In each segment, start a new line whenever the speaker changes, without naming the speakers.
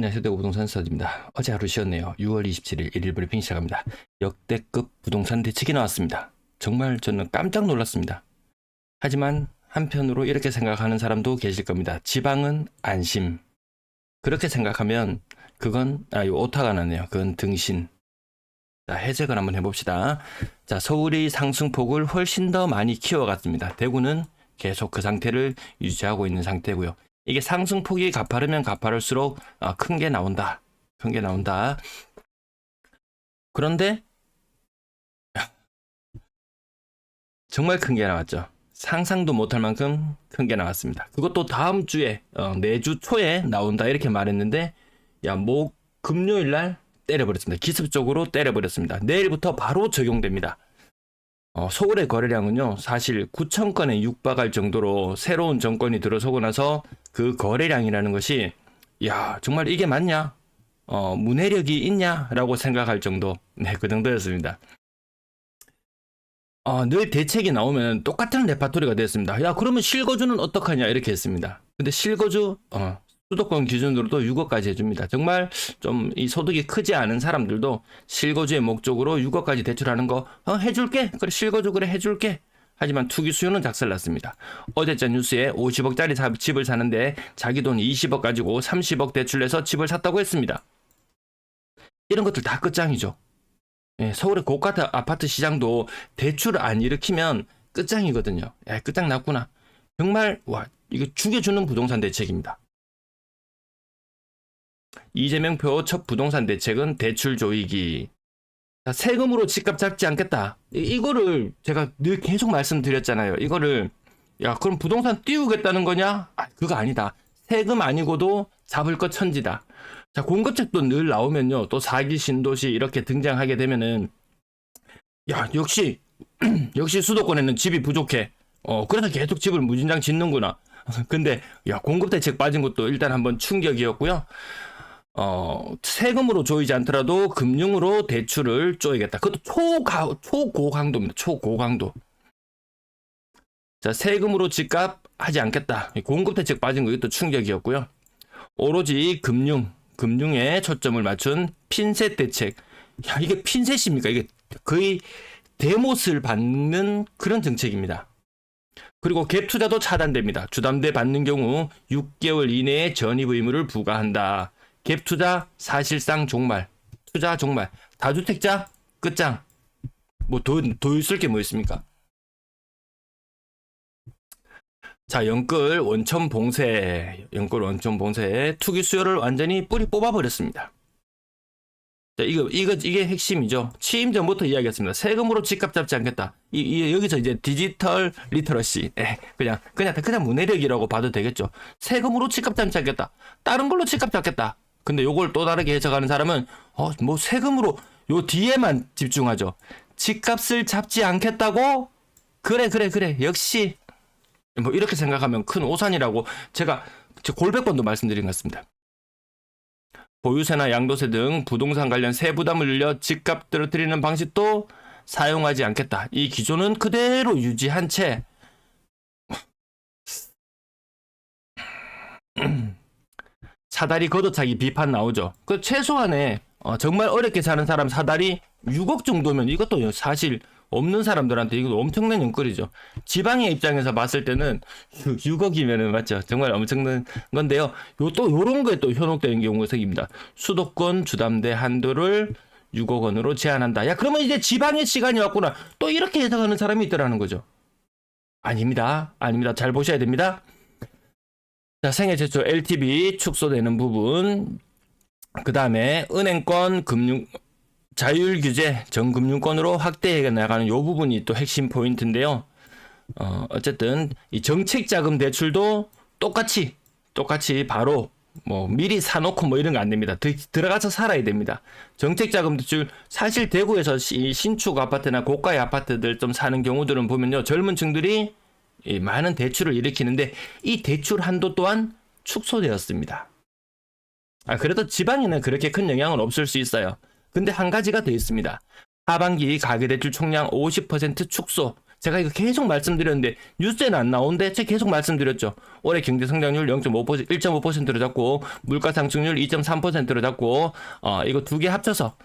안녕하세요. 대구 부동산 스타디오입니다. 어제 하루 쉬었네요. 6월 27일 일일 브리핑 시작합니다. 역대급 부동산 대책이 나왔습니다. 정말 저는 깜짝 놀랐습니다. 하지만 한편으로 이렇게 생각하는 사람도 계실 겁니다. 지방은 안심. 그렇게 생각하면 그건 이거 오타가 나네요. 그건 등신. 자, 해석을 한번 해봅시다. 자, 서울의 상승폭을 훨씬 더 많이 키워갔습니다. 대구는 계속 그 상태를 유지하고 있는 상태고요. 이게 상승폭이 가파르면 가파를수록 큰 게 나온다. 큰 게 나온다. 그런데 정말 큰 게 나왔죠. 상상도 못할 만큼 큰 게 나왔습니다. 그것도 다음 주에 내주 초에 나온다 이렇게 말했는데 금요일 날 때려버렸습니다. 기습적으로 때려버렸습니다. 내일부터 바로 적용됩니다. 서울의 거래량은요, 사실 9천 건에 육박할 정도로 새로운 정권이 들어서고 나서 그 거래량이라는 것이, 정말 이게 맞냐? 문해력이 있냐라고 생각할 정도, 그 정도였습니다. 늘 대책이 나오면 똑같은 레파토리가 됐습니다. 그러면 실거주는 어떡하냐? 이렇게 했습니다. 근데 실거주, 수도권 기준으로도 6억까지 해줍니다. 정말 좀 이 소득이 크지 않은 사람들도 실거주의 목적으로 6억까지 대출하는 거 해줄게. 그래 실거주 그래 해줄게. 하지만 투기 수요는 작살났습니다. 어제자 뉴스에 50억짜리 집을 사는데 자기 돈 20억 가지고 30억 대출해서 집을 샀다고 했습니다. 이런 것들 다 끝장이죠. 서울의 고가 아파트 시장도 대출 안 일으키면 끝장이거든요. 끝장 났구나. 정말 이거 죽여주는 부동산 대책입니다. 이재명표 첫 부동산 대책은 대출 조이기. 세금으로 집값 잡지 않겠다. 이거를 제가 늘 계속 말씀드렸잖아요. 이거를 그럼 부동산 띄우겠다는 거냐? 그거 아니다. 세금 아니고도 잡을 것 천지다. 자, 공급책도 늘 나오면요. 또 4기 신도시 이렇게 등장하게 되면은 역시 역시 수도권에는 집이 부족해. 그래서 계속 집을 무진장 짓는구나. 근데 공급 대책 빠진 것도 일단 한번 충격이었고요. 세금으로 조이지 않더라도 금융으로 대출을 쪼이겠다. 그것도 초고강도입니다. 초고강도. 자, 세금으로 집값 하지 않겠다. 공급 대책 빠진 거 이것도 충격이었고요. 오로지 금융에 초점을 맞춘 핀셋 대책. 이게 핀셋입니까? 이게 거의 대못을 받는 그런 정책입니다. 그리고 갭 투자도 차단됩니다. 주담대 받는 경우 6개월 이내에 전입 의무를 부과한다. 갭 투자 사실상 종말, 투자 종말, 다주택자 끝장. 더 있을 게 뭐 있습니까? 자, 연끌 원천 봉쇄 투기 수요를 완전히 뿌리 뽑아버렸습니다. 자, 이게 핵심이죠. 취임 전부터 이야기했습니다. 세금으로 집값 잡지 않겠다. 여기서 이제 디지털 리터러시, 그냥 문해력이라고 봐도 되겠죠. 세금으로 집값 잡지 않겠다. 다른 걸로 집값 잡겠다. 근데 요걸 또 다르게 해석하는 사람은 세금으로 요 뒤에만 집중하죠. 집값을 잡지 않겠다고? 그래 역시 이렇게 생각하면 큰 오산이라고 제가 골백번도 말씀드린 것 같습니다. 보유세나 양도세 등 부동산 관련 세부담을 늘려 집값 떨어뜨리는 방식도 사용하지 않겠다. 이 기조는 그대로 유지한 채 사다리 걷어차기 비판 나오죠. 그 최소한에 정말 어렵게 사는 사람 사다리 6억 정도면 이것도 사실 없는 사람들한테 이것도 엄청난 연끌이죠. 지방의 입장에서 봤을 때는 6억이면은 맞죠. 정말 엄청난 건데요. 또 요런 거에 또 현혹되는 경우가 생깁니다. 수도권 주담대 한도를 6억 원으로 제한한다. 그러면 이제 지방의 시간이 왔구나. 또 이렇게 해석하는 사람이 있더라는 거죠. 아닙니다. 잘 보셔야 됩니다. 자, 생애 최초 LTV 축소되는 부분, 그 다음에 은행권 자율 규제 전금융권으로 확대해 나가는 요 부분이 또 핵심 포인트인데요. 어쨌든 이 정책 자금 대출도 똑같이 바로 미리 사놓고 이런 거 안 됩니다. 들어가서 살아야 됩니다. 정책 자금 대출 사실 대구에서 신축 아파트나 고가의 아파트들 좀 사는 경우들은 보면요, 젊은 층들이 많은 대출을 일으키는데 이 대출 한도 또한 축소되었습니다. 그래도 지방에는 그렇게 큰 영향은 없을 수 있어요. 근데 한 가지가 더 있습니다. 하반기 가계대출 총량 50% 축소. 제가 이거 계속 말씀드렸는데 뉴스에는 안 나오는데 제가 계속 말씀드렸죠. 올해 경제 성장률 0.5%, 1.5%로 잡고 물가 상승률 2.3%로 잡고 이거 두 개 합쳐서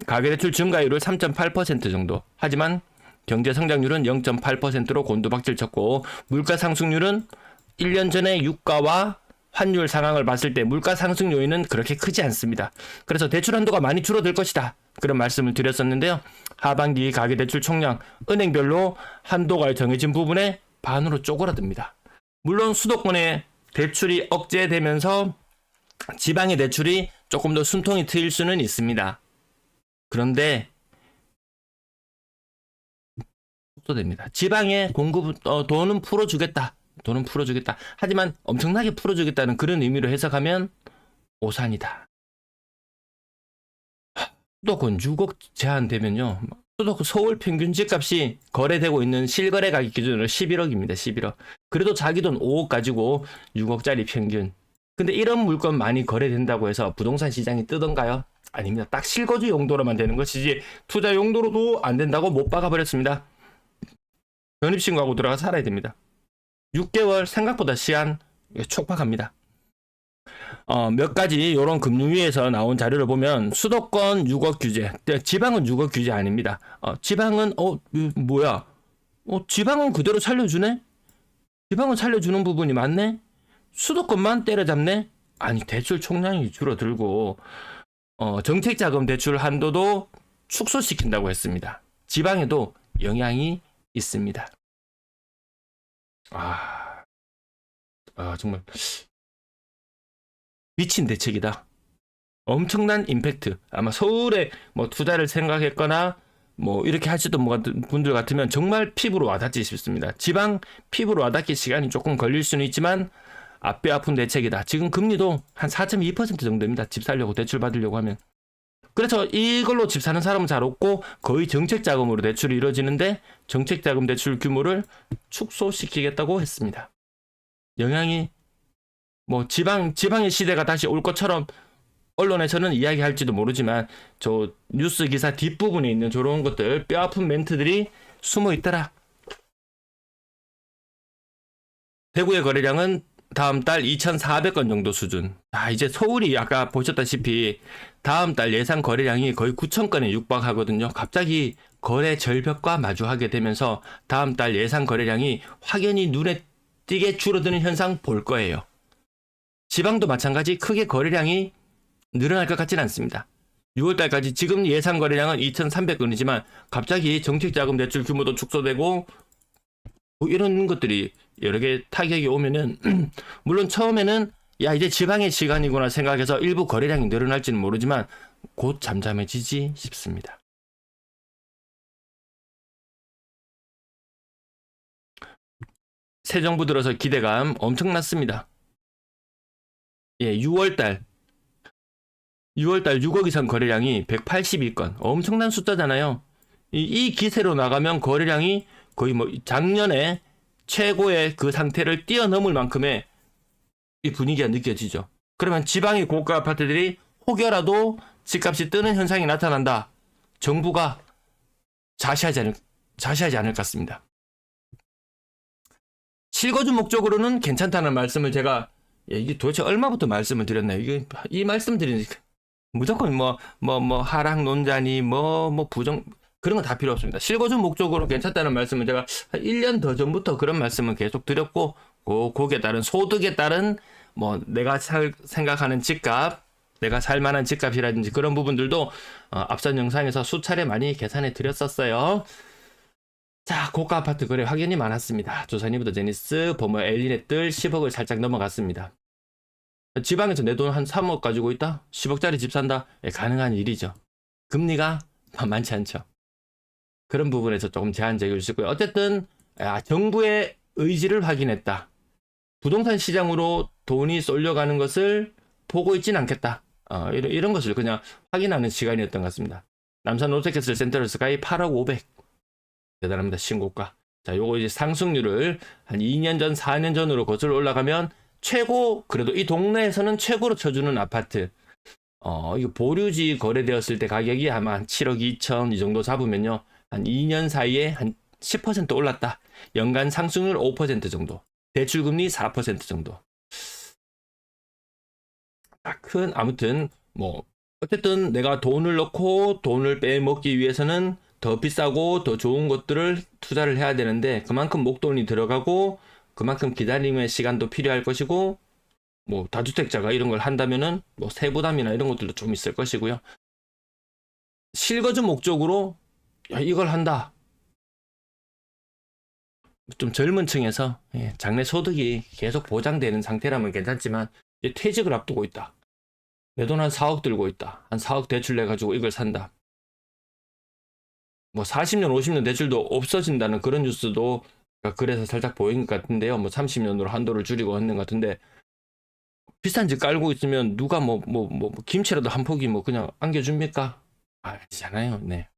가계대출 증가율을 3.8% 정도. 하지만 경제 성장률은 0.8%로 곤두박질 쳤고 물가 상승률은 1년 전에 유가와 환율 상황을 봤을 때 물가 상승 요인은 그렇게 크지 않습니다. 그래서 대출 한도가 많이 줄어들 것이다. 그런 말씀을 드렸었는데요. 하반기 가계대출 총량 은행별로 한도가 정해진 부분에 반으로 쪼그라듭니다. 물론 수도권의 대출이 억제되면서 지방의 대출이 조금 더 숨통이 트일 수는 있습니다. 그런데 속도됩니다. 지방에 공급 돈은 풀어주겠다. 하지만 엄청나게 풀어주겠다는 그런 의미로 해석하면 오산이다. 수도권 6억 제한되면요. 수도권 서울 평균 집값이 거래되고 있는 실거래 가격 기준으로 11억입니다. 11억. 그래도 자기 돈 5억 가지고 6억짜리 평균. 근데 이런 물건 많이 거래된다고 해서 부동산 시장이 뜨던가요? 아닙니다. 딱 실거주 용도로만 되는 것이지 투자 용도로도 안 된다고 못 박아버렸습니다. 전입신고하고 들어가 살아야 됩니다. 6개월 생각보다 시한 촉박합니다. 몇 가지 이런 금융위에서 나온 자료를 보면 수도권 6억 규제, 지방은 6억 규제 아닙니다. 지방은 뭐야? 지방은 그대로 살려주네? 지방은 살려주는 부분이 많네? 수도권만 때려잡네? 아니 대출 총량이 줄어들고 정책자금 대출 한도도 축소시킨다고 했습니다. 지방에도 영향이 있습니다. 정말 미친 대책이다. 엄청난 임팩트. 아마 서울에 뭐 투자를 생각했거나 뭐 이렇게 하시던 분들 같으면 정말 피부로 와닿지 싶습니다. 지방 피부로 와닿기 시간이 조금 걸릴 수는 있지만 앞배 아픈 대책이다. 지금 금리도 한 4.2% 정도입니다. 집 살려고 대출 받으려고 하면. 그래서 이걸로 집 사는 사람은 잘 없고 거의 정책자금으로 대출이 이루어지는데 정책자금 대출 규모를 축소시키겠다고 했습니다. 영향이 뭐 지방의 시대가 다시 올 것처럼 언론에서는 이야기할지도 모르지만 저 뉴스 기사 뒷부분에 있는 저런 것들 뼈아픈 멘트들이 숨어 있더라. 대구의 거래량은 다음 달 2,400건 정도 수준. 이제 서울이 아까 보셨다시피 다음 달 예상 거래량이 거의 9,000건에 육박하거든요. 갑자기 거래 절벽과 마주하게 되면서 다음 달 예상 거래량이 확연히 눈에 띄게 줄어드는 현상 볼 거예요. 지방도 마찬가지 크게 거래량이 늘어날 것 같지는 않습니다. 6월달까지 지금 예상 거래량은 2,300건이지만 갑자기 정책자금 대출 규모도 축소되고 뭐 이런 것들이 여러 개 타격이 오면은 물론 처음에는 야 이제 지방의 시간이구나 생각해서 일부 거래량이 늘어날지는 모르지만 곧 잠잠해지지 싶습니다. 새 정부 들어서 기대감 엄청났습니다. 6월달 6억 이상 거래량이 182건 엄청난 숫자잖아요. 이 기세로 나가면 거래량이 거의 뭐 작년에 최고의 그 상태를 뛰어넘을 만큼의 이 분위기가 느껴지죠. 그러면 지방의 고가 아파트들이 혹여라도 집값이 뜨는 현상이 나타난다. 정부가 자시하지 않을 것 같습니다. 실거주 목적으로는 괜찮다는 말씀을 제가 이게 도대체 얼마부터 말씀을 드렸나요? 이 말씀 드리니까 무조건 뭐 하락 논자니 뭐 부정 그런 건 다 필요 없습니다. 실거주 목적으로 괜찮다는 말씀은 제가 한 1년 더 전부터 그런 말씀을 계속 드렸고 거기에 따른 소득에 따른 뭐 내가 생각하는 집값 내가 살 만한 집값이라든지 그런 부분들도 앞선 영상에서 수차례 많이 계산해 드렸었어요. 자, 고가 아파트 거래 확연히 많았습니다. 조선이부터 제니스, 버머 엘리넷들 10억을 살짝 넘어갔습니다. 지방에서 내 돈 한 3억 가지고 있다? 10억짜리 집 산다? 가능한 일이죠. 금리가 많지 않죠. 그런 부분에서 조금 제한적일 수 있고요. 어쨌든 정부의 의지를 확인했다. 부동산 시장으로 돈이 쏠려가는 것을 보고 있진 않겠다. 이런 것을 그냥 확인하는 시간이었던 것 같습니다. 남산 롯데캐슬 센트럴 스카이 8억 500. 대단합니다. 신고가. 자, 요거 이제 상승률을 한 2년 전, 4년 전으로 거슬러 올라가면 최고, 그래도 이 동네에서는 최고로 쳐주는 아파트. 이거 보류지 거래되었을 때 가격이 아마 한 7억 2천 이 정도 잡으면요. 한 2년 사이에 한 10% 올랐다. 연간 상승률 5% 정도. 대출금리 4% 정도. 아무튼 뭐 어쨌든 내가 돈을 넣고 돈을 빼먹기 위해서는 더 비싸고 더 좋은 것들을 투자를 해야 되는데 그만큼 목돈이 들어가고 그만큼 기다림의 시간도 필요할 것이고 뭐 다주택자가 이런 걸 한다면은 뭐 세부담이나 이런 것들도 좀 있을 것이고요. 실거주 목적으로 야, 이걸 한다. 좀 젊은 층에서 장래 소득이 계속 보장되는 상태라면 괜찮지만 이제 퇴직을 앞두고 있다. 내 돈 한 4억 들고 있다. 한 4억 대출 내가지고 이걸 산다. 뭐 40년, 50년 대출도 없어진다는 그런 뉴스도 그래서 살짝 보인 것 같은데요. 뭐 30년으로 한도를 줄이고 하는 것 같은데 비싼 집 깔고 있으면 누가 뭐 김치라도 한 포기 뭐 그냥 안겨줍니까? 아니잖아요. 네.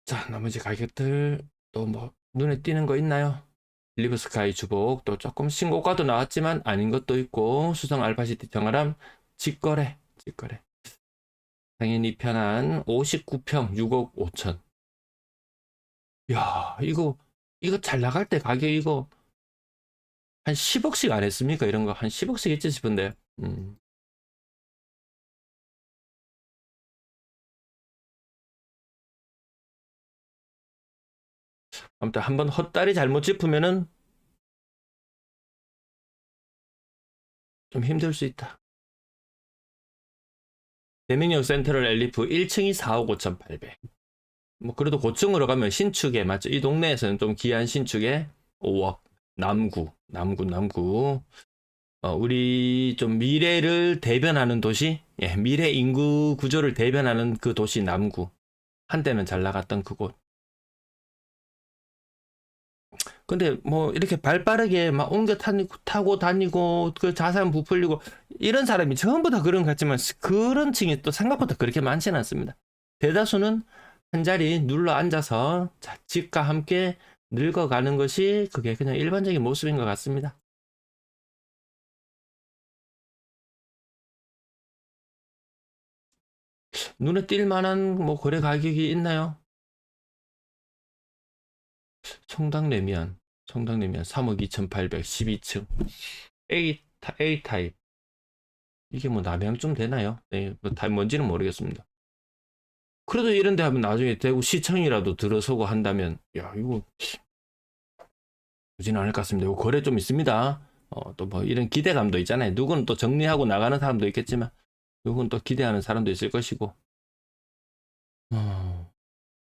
자, 나머지 가격들 또 뭐 눈에 띄는 거 있나요? 리브스카이 주복 또 조금 신고가도 나왔지만 아닌 것도 있고 수성 알파시티 정아람 직거래 당연히 편한 59평 6억 5천. 야, 이거 잘 나갈 때 가격 이거 한 10억씩 안 했습니까? 이런 거 한 10억씩 했지 싶은데. 아무튼 한번 헛다리 잘못 짚으면은 좀 힘들 수 있다. 대명역 센트럴 엘리프 1층이 4억 5,800. 뭐 그래도 고층으로 가면 신축에 맞죠? 이 동네에서는 좀 귀한 신축에 5억. 남구. 우리 좀 미래를 대변하는 도시, 미래 인구 구조를 대변하는 그 도시 남구. 한때는 잘 나갔던 그곳. 근데 뭐 이렇게 발 빠르게 막 옮겨 타고 다니고 그 자산 부풀리고 이런 사람이 전부 다 그런 것 같지만 그런 층이 또 생각보다 그렇게 많지는 않습니다. 대다수는 한 자리 눌러 앉아서 집과 함께 늙어가는 것이 그게 그냥 일반적인 모습인 것 같습니다. 눈에 띌 만한 뭐 거래 가격이 있나요? 청담래면 3억 2,800 12층 A 타입 이게 뭐 남양쯤 되나요? 네, 뭐 뭔지는 모르겠습니다. 그래도 이런 데 하면 나중에 대구 시청이라도 들어서고 한다면 야 이거 보지는 않을 것 같습니다. 이거 거래 좀 있습니다. 또 뭐 이런 기대감도 있잖아요. 누구는 또 정리하고 나가는 사람도 있겠지만 누구는 또 기대하는 사람도 있을 것이고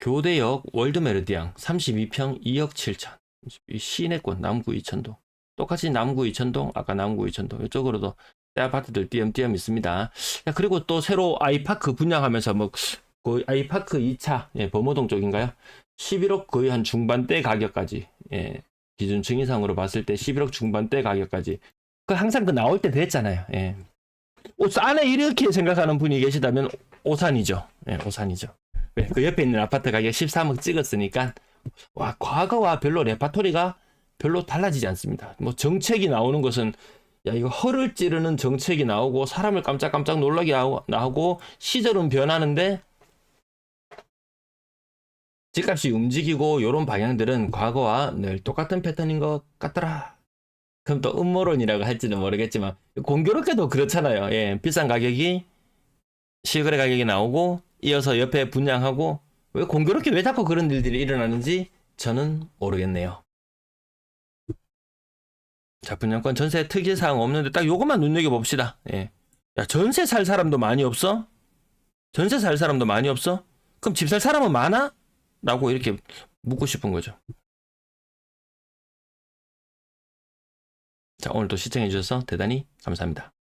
교대역 월드메르디앙 32평 2억 7천 시내권 남구 이천동 똑같이 남구 이천동 아까 남구 이천동 이쪽으로도 새 아파트들 띄엄띄엄 있습니다. 그리고 또 새로 아이파크 분양하면서 뭐 그 아이파크 2차 범어동 쪽인가요? 11억 거의 한 중반대 가격까지 기준 증이상으로 봤을 때 11억 중반대 가격까지 그 항상 그 나올 때 됐잖아요. 안에 이렇게 생각하는 분이 계시다면 오산이죠. 오산이죠. 그 옆에 있는 아파트 가격 13억 찍었으니까 와 과거와 별로 레파토리가 별로 달라지지 않습니다. 뭐 정책이 나오는 것은 야 이거 허를 찌르는 정책이 나오고 사람을 깜짝깜짝 놀라게 하고 시절은 변하는데 집값이 움직이고 이런 방향들은 과거와 늘 똑같은 패턴인 것 같더라. 그럼 또 음모론이라고 할지는 모르겠지만 공교롭게도 그렇잖아요. 비싼 가격이 실거래 가격이 나오고 이어서 옆에 분양하고 왜 자꾸 그런 일들이 일어나는지 저는 모르겠네요. 자, 분양권 전세 특이사항 없는데 딱 요것만 눈여겨봅시다. 야, 전세 살 사람도 많이 없어? 전세 살 사람도 많이 없어? 그럼 집 살 사람은 많아? 라고 이렇게 묻고 싶은 거죠. 자, 오늘도 시청해주셔서 대단히 감사합니다.